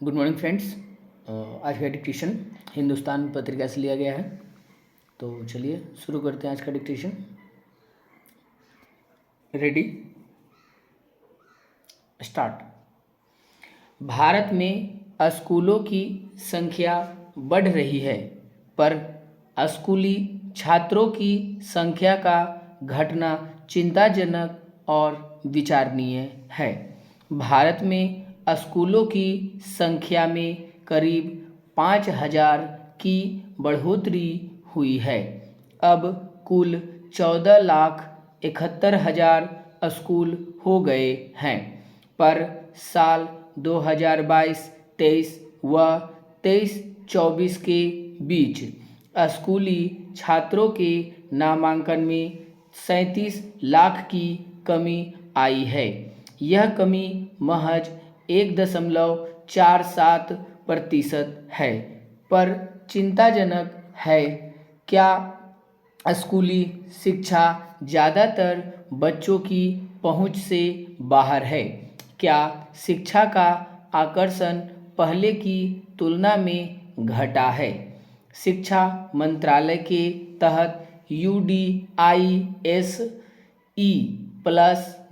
Good morning friends. आज का dictation Hindustan पत्रिका से लिया गया है। तो चलिए शुरू करते हैं आज का डिक्टेशन। Ready, start. भारत में स्कूलों की संख्या बढ़ रही है, पर स्कूली छात्रों की संख्या का घटना चिंताजनक और विचारणीय है। भारत में स्कूलों की संख्या में करीब 5,000 की बढ़ोतरी हुई है। अब कुल 14,71,000 स्कूल हो गए हैं, पर साल 2022-23 व 23-24 के बीच स्कूली छात्रों के नामांकन में 37 लाख की कमी आई है। यह कमी महज 1.47% है, पर चिंताजनक है। क्या स्कूली शिक्षा ज़्यादातर बच्चों की पहुंच से बाहर है? क्या शिक्षा का आकर्षण पहले की तुलना में घटा है? शिक्षा मंत्रालय के तहत UDISE+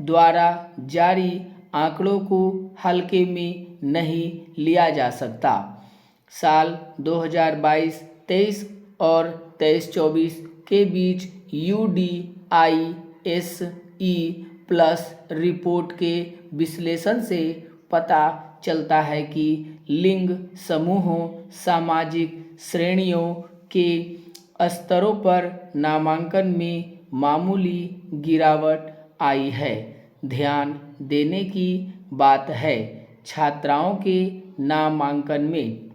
द्वारा जारी आंकड़ों को हल्के में नहीं लिया जा सकता। साल 2022-23 और 23-24 के बीच UDISE+ रिपोर्ट के विश्लेषण से पता चलता है कि लिंग समूहों, सामाजिक श्रेणियों के स्तरों पर नामांकन में मामूली गिरावट आई है। ध्यान देने की बात है, छात्राओं के नामांकन में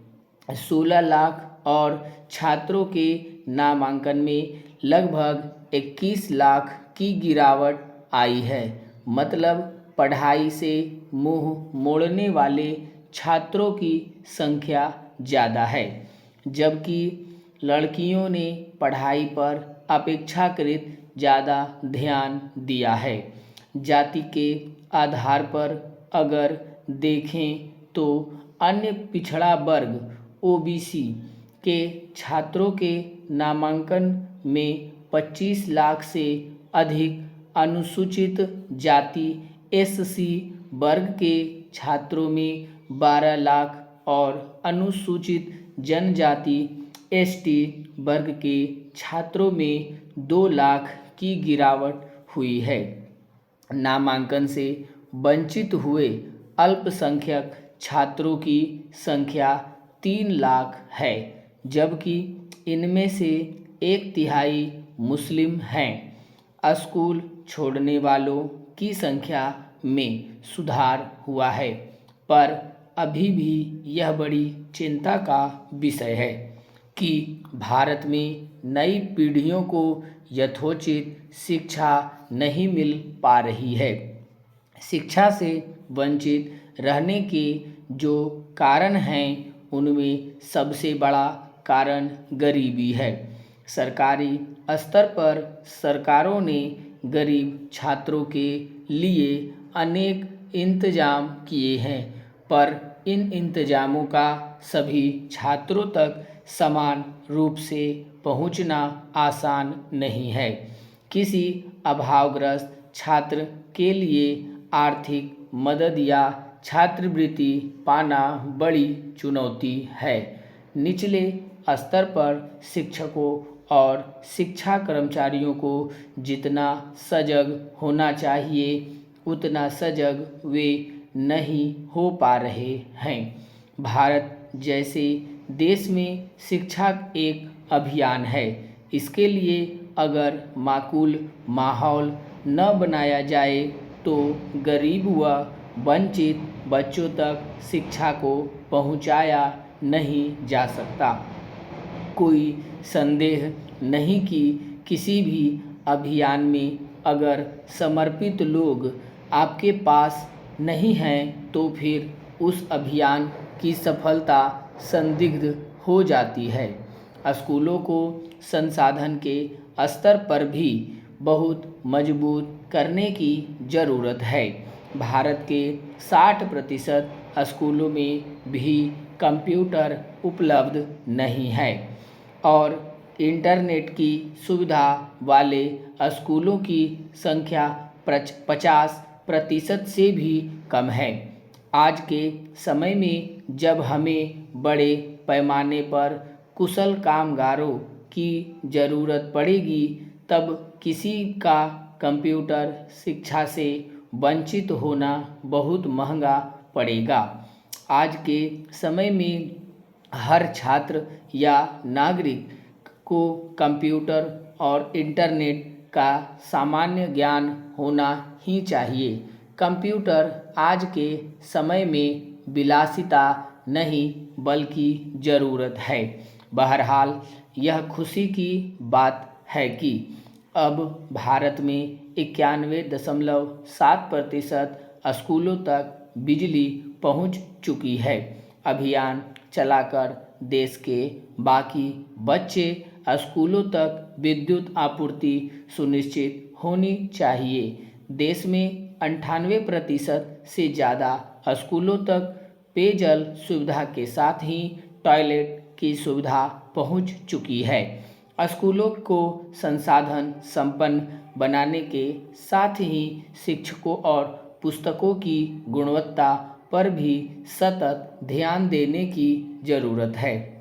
16 लाख और छात्रों के नामांकन में लगभग 21 लाख की गिरावट आई है। मतलब पढ़ाई से मुंह मोड़ने वाले छात्रों की संख्या ज़्यादा है, जबकि लड़कियों ने पढ़ाई पर अपेक्षाकृत ज़्यादा ध्यान दिया है। जाति के आधार पर अगर देखें तो अन्य पिछड़ा वर्ग OBC के छात्रों के नामांकन में 25 लाख से अधिक, अनुसूचित जाति SC वर्ग के छात्रों में 12 लाख और अनुसूचित जनजाति ST वर्ग के छात्रों में 2 लाख की गिरावट हुई है। नामांकन से वंचित हुए अल्पसंख्यक छात्रों की संख्या 3 लाख है, जबकि इनमें से 1/3 मुस्लिम हैं। स्कूल छोड़ने वालों की संख्या में सुधार हुआ है, पर अभी भी यह बड़ी चिंता का विषय है कि भारत में नई पीढ़ियों को यथोचित शिक्षा नहीं मिल पा रही है। शिक्षा से वंचित रहने के जो कारण हैं, उनमें सबसे बड़ा कारण गरीबी है। सरकारी स्तर पर सरकारों ने गरीब छात्रों के लिए अनेक इंतजाम किए हैं, पर इन इंतजामों का सभी छात्रों तक समान रूप से पहुंचना आसान नहीं है। किसी अभावग्रस्त छात्र के लिए आर्थिक मदद या छात्रवृत्ति पाना बड़ी चुनौती है। निचले स्तर पर शिक्षकों और शिक्षा कर्मचारियों को जितना सजग होना चाहिए, उतना सजग वे नहीं हो पा रहे हैं। भारत जैसे देश में शिक्षा एक अभियान है। इसके लिए अगर माकूल माहौल न बनाया जाए तो गरीब व वंचित बच्चों तक शिक्षा को पहुंचाया नहीं जा सकता। कोई संदेह नहीं कि किसी भी अभियान में अगर समर्पित लोग आपके पास नहीं हैं, तो फिर उस अभियान की सफलता संदिग्ध हो जाती है। स्कूलों को संसाधन के स्तर पर भी बहुत मजबूत करने की ज़रूरत है। भारत के 60% स्कूलों में भी कंप्यूटर उपलब्ध नहीं है और इंटरनेट की सुविधा वाले स्कूलों की संख्या 50% से भी कम है। आज के समय में जब हमें बड़े पैमाने पर कुशल कामगारों की ज़रूरत पड़ेगी, तब किसी का कंप्यूटर शिक्षा से वंचित होना बहुत महंगा पड़ेगा। आज के समय में हर छात्र या नागरिक को कंप्यूटर और इंटरनेट का सामान्य ज्ञान होना ही चाहिए। कंप्यूटर आज के समय में विलासिता नहीं बल्कि ज़रूरत है। बहरहाल यह खुशी की बात है कि अब भारत में 91.7% स्कूलों तक बिजली पहुंच चुकी है। अभियान चलाकर देश के बाकी बच्चे स्कूलों तक विद्युत आपूर्ति सुनिश्चित होनी चाहिए। देश में 98% से ज़्यादा स्कूलों तक पेयजल सुविधा के साथ ही टॉयलेट की सुविधा पहुंच चुकी है। स्कूलों को संसाधन संपन्न बनाने के साथ ही शिक्षकों और पुस्तकों की गुणवत्ता पर भी सतत ध्यान देने की ज़रूरत है।